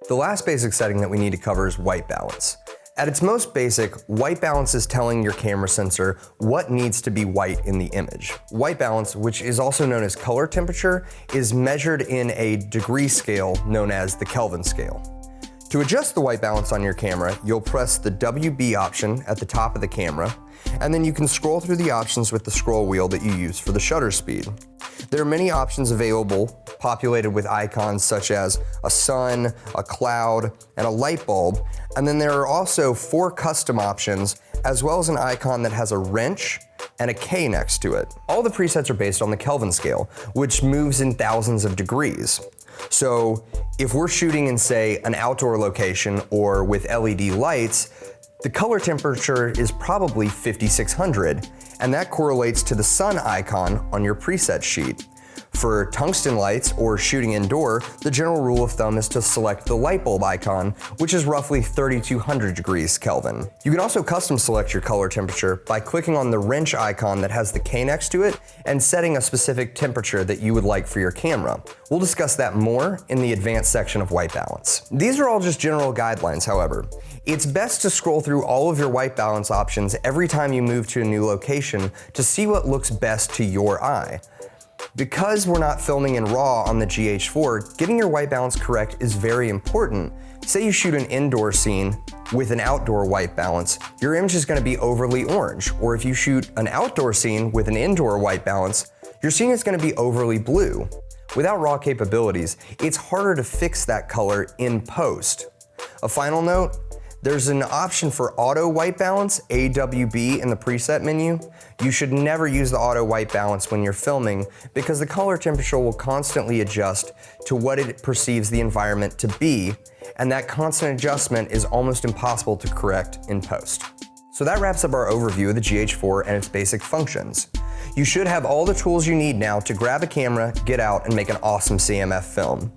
The last basic setting that we need to cover is white balance. At its most basic, white balance is telling your camera sensor what needs to be white in the image. White balance, which is also known as color temperature, is measured in a degree scale known as the Kelvin scale. To adjust the white balance on your camera, you'll press the WB option at the top of the camera, and then you can scroll through the options with the scroll wheel that you use for the shutter speed. There are many options available, populated with icons such as a sun, a cloud, and a light bulb, and then there are also 4 custom options, as well as an icon that has a wrench and a K next to it. All the presets are based on the Kelvin scale, which moves in thousands of degrees. So if we're shooting in, say, an outdoor location or with LED lights, the color temperature is probably 5600, and that correlates to the sun icon on your preset sheet. For tungsten lights or shooting indoor, the general rule of thumb is to select the light bulb icon, which is roughly 3200 degrees Kelvin. You can also custom select your color temperature by clicking on the wrench icon that has the K next to it and setting a specific temperature that you would like for your camera. We'll discuss that more in the advanced section of white balance. These are all just general guidelines, however. It's best to scroll through all of your white balance options every time you move to a new location to see what looks best to your eye. Because we're not filming in RAW on the GH4, getting your white balance correct is very important. Say you shoot an indoor scene with an outdoor white balance, your image is going to be overly orange. Or if you shoot an outdoor scene with an indoor white balance, your scene is going to be overly blue. Without RAW capabilities, it's harder to fix that color in post. A final note, there's an option for auto white balance, AWB, in the preset menu. You should never use the auto white balance when you're filming because the color temperature will constantly adjust to what it perceives the environment to be, and that constant adjustment is almost impossible to correct in post. So that wraps up our overview of the GH4 and its basic functions. You should have all the tools you need now to grab a camera, get out, and make an awesome CMF film.